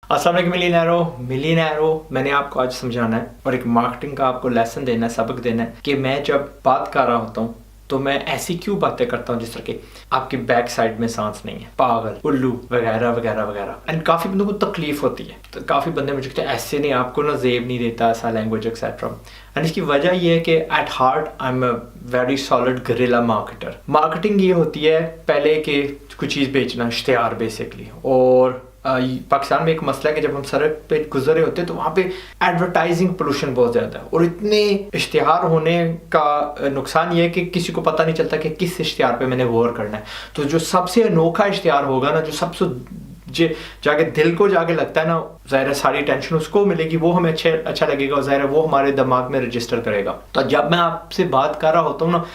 अस्सलाम वालेकुम मिलियनेरो, मैंने आपको आज समझाना है और एक मार्केटिंग का आपको लेसन देना है, सबक देना है कि मैं जब बात कर रहा होता हूँ तो मैं ऐसी क्यों बातें करता हूँ जिस तरह की आपकी बैक साइड में सांस नहीं है, पागल, उल्लू वगैरह वगैरह वगैरह। एंड काफ़ी बंदों को तकलीफ होती है, तो काफ़ी बंदे मुझे कहते हैं ऐसे नहीं, आपको ना जेब नहीं देता ऐसा लैंग्वेज एक्सेट्रा। एंड इसकी वजह ये है कि at heart I am a very solid guerrilla marketer. Marketing ये होती है पहले कि कुछ चीज़ बेचना, इश्तिहार बेसिकली। और पाकिस्तान में एक मसला है कि जब हम सड़क पे गुजरे होते हैं तो वहाँ पे एडवर्टाइजिंग पोल्यूशन बहुत ज़्यादा है, और इतने इश्तिहार होने का नुकसान ये है कि किसी को पता नहीं चलता कि किस इश्तिहार पे मैंने वॉर करना है। तो जो सबसे अनोखा इश्तिहार होगा ना, जो सबसे जाके दिल को जाके लगता है ना, ज़ाहिर है सारी टेंशन उसको मिलेगी, वो हमें अच्छा लगेगा, और ज़ाहिर है वो हमारे दिमाग में रजिस्टर करेगा। तो जब मैं आपसे बात कर रहा होता हूँ ना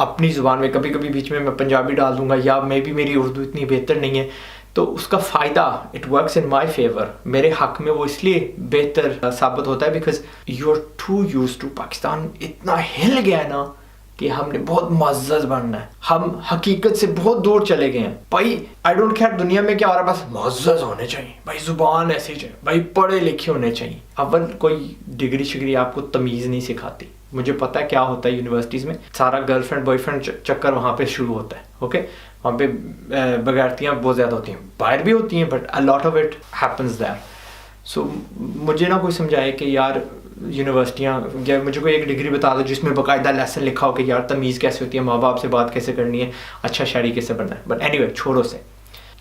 अपनी ज़ुबान में, कभी कभी बीच में मैं पंजाबी डाल दूंगा, या मे भी मेरी उर्दू इतनी बेहतर नहीं है, तो उसका फ़ायदा it works in my favour, मेरे हक में वो इसलिए बेहतर साबित होता है because you are too used to. Pakistan इतना हिल गया है ना कि हमने बहुत मुअज़्ज़ज़ बनना है, हम हकीकत से बहुत दूर चले गए हैं। भाई आई डोंट केयर दुनिया में क्या हो रहा है, बस मुअज़्ज़ज़ होने चाहिए भाई, ज़ुबान ऐसी चाहिए भाई, पढ़े लिखे होने चाहिए। अव्वल कोई डिग्री शिग्री आपको तमीज़ नहीं सिखाती। मुझे पता है क्या होता है यूनिवर्सिटीज़ में, सारा गर्लफ्रेंड बॉयफ्रेंड चक्कर वहाँ पे शुरू होता है। ओके, वहाँ पे बगैरतियाँ बहुत ज़्यादा होती हैं, बाहर भी होती हैं, but a lot of it happens there. So मुझे ना कोई समझाए कि यार यूनिवर्सिटियाँ, या मुझे कोई एक डिग्री बता दो जिसमें बाकायदा लेसन लिखा हो कि यार तमीज़ कैसे होती है, माँ बाप से बात कैसे करनी है, अच्छा शायरी कैसे बनना है। बट एनीवे छोड़ो से,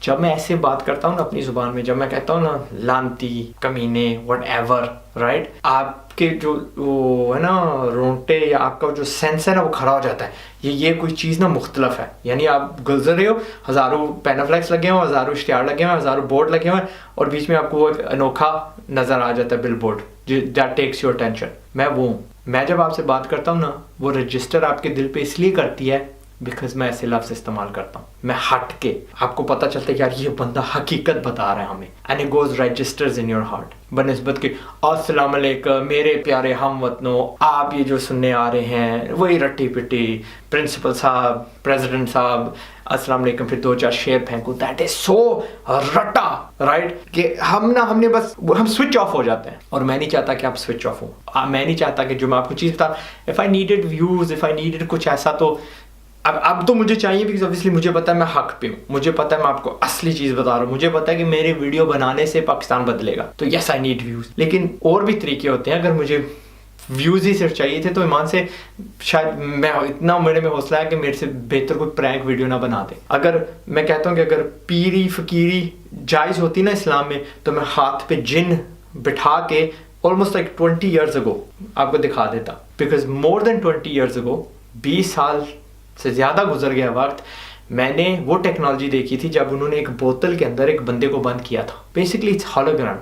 जब मैं ऐसे बात करता हूँ ना अपनी ज़ुबान में, जब मैं कहता हूँ ना लानती, कमीने, व्हाटएवर, राइट, आपके जो वो है ना रोंगटे या आपका जो सेंस है ना वो खड़ा हो जाता है। ये कोई चीज़ ना मुख्तलफ है, यानी आप गुजर रहे हो, हज़ारों पैनाफ्लेक्स लगे हुए हैं, हज़ारों इश्तिहार लगे हुए हैं, हज़ारों बोर्ड लगे हुए हैं, और बीच में आपको वो एक अनोखा नज़र आ जाता है billboard that takes your attention. मैं वो हूँ। मैं जब आपसे बात करता हूँ ना, वो रजिस्टर आपके दिल पे इसलिए करती है बिकॉज मैं ऐसे लफ्ज़ इस्तेमाल करता हूँ, मैं हट के, आपको पता चलता है यार ये बंदा हकीकत बता रहा है हमें, and it goes registers in your heart बनिस्बत के अस्सलाम वालेकुम मेरे प्यारे हम वतनों, आप ये जो सुनने आ रहे हैं वही रट्टी पिट्टी प्रिंसिपल साहब, प्रेसिडेंट साहब, अस्सलाम वालेकुम, फिर दो चार शेर फेंकू, दैट इज सो रट्टा, राइट, कि हमने बस हम स्विच ऑफ हो जाते हैं। और मैं नहीं चाहता कि आप स्विच ऑफ हो, मैं नहीं चाहता कि जो मैं आपको चीज़ बता, if I needed views, if I needed कुछ ऐसा, तो अब तो मुझे चाहिए, बिकॉज ऑब्वियसली मुझे पता है मैं हक पे हूँ, मुझे पता है मैं आपको असली चीज़ बता रहा हूँ, मुझे पता है कि मेरे वीडियो बनाने से पाकिस्तान बदलेगा, तो यस आई नीड व्यूज़। लेकिन और भी तरीके होते हैं, अगर मुझे व्यूज़ ही सिर्फ चाहिए थे तो ईमान से शायद मैं इतना मेरे में हौसला है कि मेरे से बेहतर कोई प्रैंक वीडियो ना बना दे। अगर मैं कहता हूँ कि अगर पीरी फ़कीरी जायज़ होती ना इस्लाम में, तो मैं हाथ पे जिन बिठा के ऑलमोस्ट लाइक 20 ईयर्स अगो आपको दिखा देता, because more than 20 years ago, 20 साल से ज़्यादा गुजर गया वक्त, मैंने वो टेक्नोलॉजी देखी थी जब उन्होंने एक बोतल के अंदर एक बंदे को बंद किया था। बेसिकली इट्स हॉलोग्राम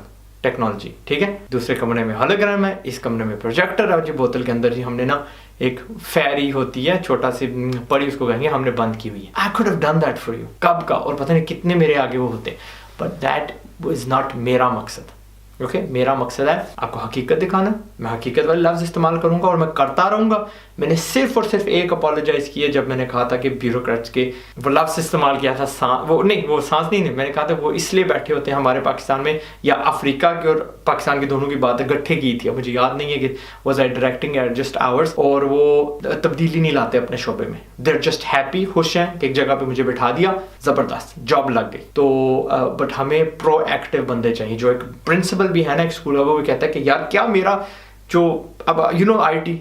टेक्नोलॉजी, ठीक है। दूसरे कमरे में हॉलोग्राम है, इस कमरे में प्रोजेक्टर है, जो बोतल के अंदर जी हमने ना एक फेरी होती है छोटा सी पड़ी, उसको कहेंगे, हमने बंद की हुई है। I could have done that for you, कब का, और पता नहीं कितने मेरे आगे वो होते, बट दैट इज़ नॉट मेरा मकसद। ओके, मेरा मकसद है आपको हकीकत दिखाना, मैं हकीकत वाले लफ्ज़ इस्तेमाल करूंगा और मैं करता रहूंगा। मैंने सिर्फ और सिर्फ एक अपोलोजाइज़ किया जब मैंने कहा था कि ब्यूरोक्रेट्स के वो लफ्ज़ इस्तेमाल किया था, वो सांस नहीं, मैंने कहा था वो इसलिए बैठे होते हैं हमारे पाकिस्तान में, या अफ्रीका के और पाकिस्तान की दोनों की बात गट्ठे की थी, मुझे याद नहीं है कि was I directing at just hours, और वो तब्दीली नहीं लाते अपने शोबे में, दे आर जस्ट हैप्पी, खुश हैं कि एक जगह पे मुझे बैठा दिया, ज़बरदस्त जॉब लग गई। तो बट हमें प्रोएक्टिव बंदे चाहिए, जो एक प्रिंसिपल भी है ना एक स्कूल का, वो भी कहता है कि यार क्या मेरा जो अब यू नो IT,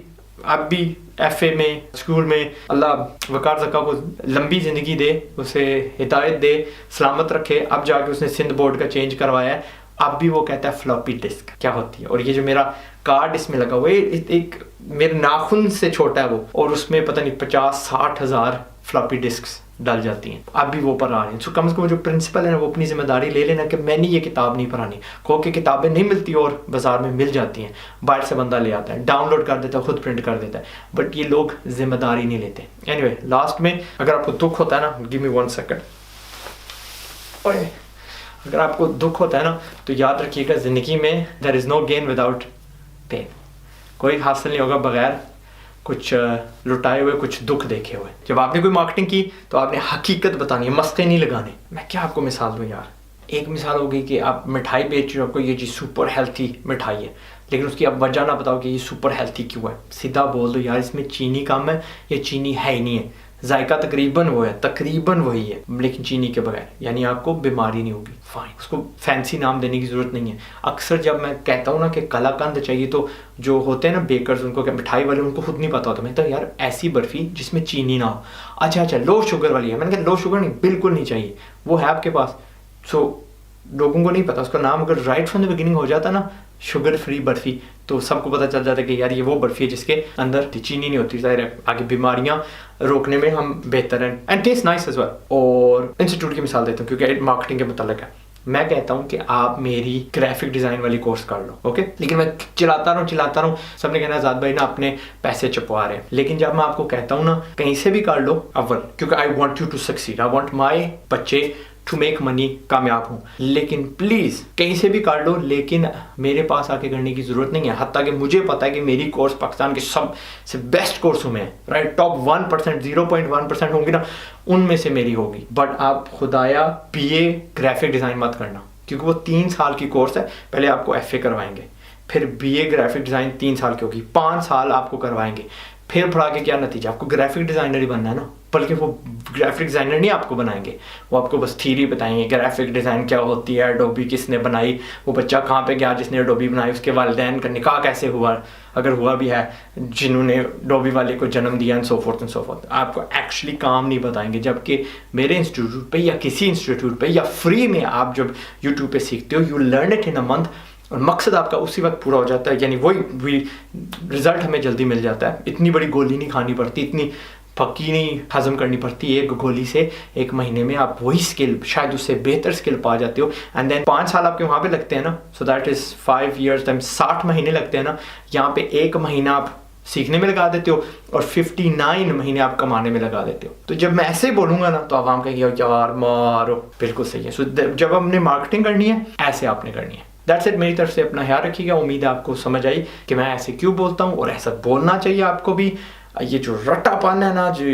अब भी FA में स्कूल में, अल्लाह वकार ज़का को लंबी ज़िंदगी दे, उसे हिदायत दे, सलामत रखे। अब जाके उसने सिंध बोर्ड का चेंज करवाया है, अब भी वो कहता है फ्लॉपी डिस्क क्या होती है, और ये जो मेरा कार्ड इसमें लगा हुआ है एक मेरे नाखून से छोटा है वो, और उसमें पता नहीं 50-60 हज़ार फ्लॉपी डिस्क्स डल जाती हैं, अब भी वो पर आ रही हैं। सो कम से कम जो प्रिंसिपल है ना वो अपनी जिम्मेदारी ले लेना कि मैंने ये किताब नहीं पढ़ानी, खो के किताबें नहीं मिलती और बाजार में मिल जाती हैं, बाहर से बंदा ले आता है, डाउनलोड कर देता है, खुद प्रिंट कर देता है, बट ये लोग जिम्मेदारी नहीं लेते। एनीवे, लास्ट में अगर आपको दुख होता है ना, गिव मी 1 सेकेंड, अगर आपको दुख होता है ना तो याद रखिएगा ज़िंदगी में there is no gain without pain, कोई हासिल नहीं होगा बगैर कुछ लुटाए हुए, कुछ दुख देखे हुए। जब आपने कोई मार्केटिंग की तो आपने हकीकत बतानी है, मस्के नहीं लगाने। मैं क्या आपको मिसाल दूं यार, ایک مثال ہوگی کہ آپ مٹھائی بیچ رہے ہو، آپ کو یہ جی سپر ہیلتھی مٹھائی ہے، لیکن اس کی آپ وجہ نہ بتاؤ کہ یہ سپر ہیلتھی کیوں ہے، سیدھا بول دو یار اس میں چینی کم ہے، یہ چینی ہے ہی نہیں ہے، ذائقہ تقریباً وہ ہے، تقریباً وہی ہے لیکن چینی کے بغیر، یعنی آپ کو بیماری نہیں ہوگی، فائن، اس کو فینسی نام دینے کی ضرورت نہیں ہے۔ اکثر جب میں کہتا ہوں نا کہ کلا کند چاہیے، تو جو ہوتے ہیں نا بیکرز، ان کو کہ مٹھائی والے، ان کو خود نہیں پتا ہوتا، میں کہتا ہوں یار ایسی برفی جس میں چینی نہ ہو، اچھا لو شوگر والی ہے، میں نے کہا لو شوگر نہیں، بالکل نہیں چاہیے، وہ ہے آپ کے پاس، سو لوگوں کو نہیں پتا، اس کا نام اگر رائٹ فرام دا بگننگ ہو جاتا نا شوگر فری برفی، تو سب کو پتہ چل جاتا ہے کہ یار یہ وہ برفی ہے جس کے اندر چینی نہیں ہوتی، ظاہر ہے آگے بیماریاں روکنے میں ہم بہتر ہیں، and taste nice as well. اور انسٹیٹیوٹ کی مثال دیتا ہوں کیونکہ مارکیٹنگ کے متعلق ہے، میں کہتا ہوں کہ آپ میری گرافک ڈیزائن والی کورس کر لو، اوکے، لیکن میں چلاتا رہوں، سب نے کہنا آزاد بھائی نا اپنے پیسے چپوا رہے ہیں، لیکن جب میں آپ کو کہتا ہوں نا کہیں سے بھی کر لو، اول کیونکہ I want you to succeed, I want my بچے ٹو میک منی، کامیاب ہوں، لیکن پلیز کہیں سے بھی کر لو، لیکن میرے پاس آ کے کرنے کی ضرورت نہیں ہے، حتیٰ کہ مجھے پتا ہے کہ میری کورس پاکستان کے سب سے بیسٹ کورسوں میں ہے، رائٹ، ٹاپ 1%، 0.1% ہوں گی نا، ان میں سے میری ہوگی، بٹ آپ خدایا BA گرافک ڈیزائن مت کرنا، کیونکہ وہ 3 سال کی کورس ہے، پہلے آپ کو FA کروائیں گے، پھر BA گرافک ڈیزائن 3 سال کی ہوگی، 5 سال آپ کو کروائیں گے، پھر پڑھا کے کیا نتیجہ، آپ کو گرافک ڈیزائنر ہی بننا ہے نا، بلکہ وہ گرافک ڈیزائنر نہیں آپ کو بنائیں گے، وہ آپ کو بس تھیوری بتائیں گے، گرافک ڈیزائن کیا ہوتی ہے، ایڈوبی کس نے بنائی، وہ بچہ کہاں پہ گیا جس نے ایڈوبی بنائی، اس کے والدین کا نکاح کیسے ہوا، اگر ہوا بھی ہے، جنہوں نے ایڈوبی والے کو جنم دیا، اینڈ سو فورتھ، آپ کو ایکچولی کام نہیں بتائیں گے، جبکہ میرے انسٹیٹیوٹ پہ یا کسی انسٹیٹیوٹ پہ یا فری میں آپ جب یوٹیوب پہ سیکھتے ہو، you learn it in a month, اور مقصد آپ کا اسی وقت پورا ہو جاتا ہے، یعنی وہی رزلٹ ہمیں جلدی مل جاتا ہے، اتنی بڑی گولی نہیں کھانی پڑتی، اتنی پکی نہیں ہضم کرنی پڑتی، ایک گولی سے 1 مہینے میں آپ وہی اسکل، شاید اس سے بہتر اسکل پا جاتے ہو، اینڈ دین 5 سال آپ کے وہاں پہ لگتے ہیں نا، so that is 5 years time 60 مہینے لگتے ہیں نا، یہاں پہ 1 مہینہ آپ سیکھنے میں لگا دیتے ہو اور 59 مہینے آپ کمانے میں لگا دیتے ہو۔ تو جب میں ایسے ہی بولوں گا نا تو عوام کہیں گے یار مارو، بالکل صحیح ہے، سو جب ہم نے مارکیٹنگ کرنی ہے ایسے آپ نے کرنی ہے۔ دیٹس اٹ، میری طرف سے اپنا خیال رکھیے گا، امید ہے آپ کو سمجھ آئی کہ میں ایسے کیوں بولتا ہوں، اور ایسا بولنا چاہیے آپ کو بھی۔ یہ جو رٹا پن ہے نا، جو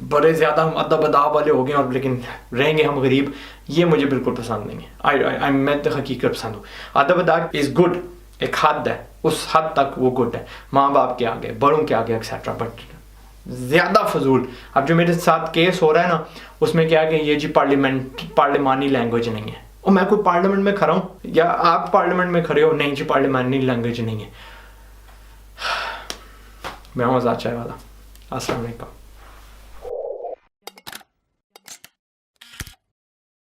بڑے زیادہ ہم ادب اداب والے ہو گئے اور لیکن رہیں گے ہم غریب، یہ مجھے بالکل پسند نہیں ہے، میں تو حقیقت پسند ہوں۔ ادب اداب از گڈ، ایک حد ہے، اس حد تک وہ گڈ ہے، ماں باپ کے آگے، بڑوں کے آگے ایکسیٹرا، بٹ زیادہ فضول۔ اب جو میرے ساتھ کیس ہو رہا ہے نا، اس میں کیا کہ یہ جی پارلیمانی لینگویج نہیں ہے، اور میں کوئی پارلیمنٹ میں کھڑا ہوں یا آپ پارلیمنٹ میں کھڑے ہو، نہیں جی پارلیمانی لینگویج نہیں ہے۔ میں ہوں آزاد چائے والا، السلام علیکم۔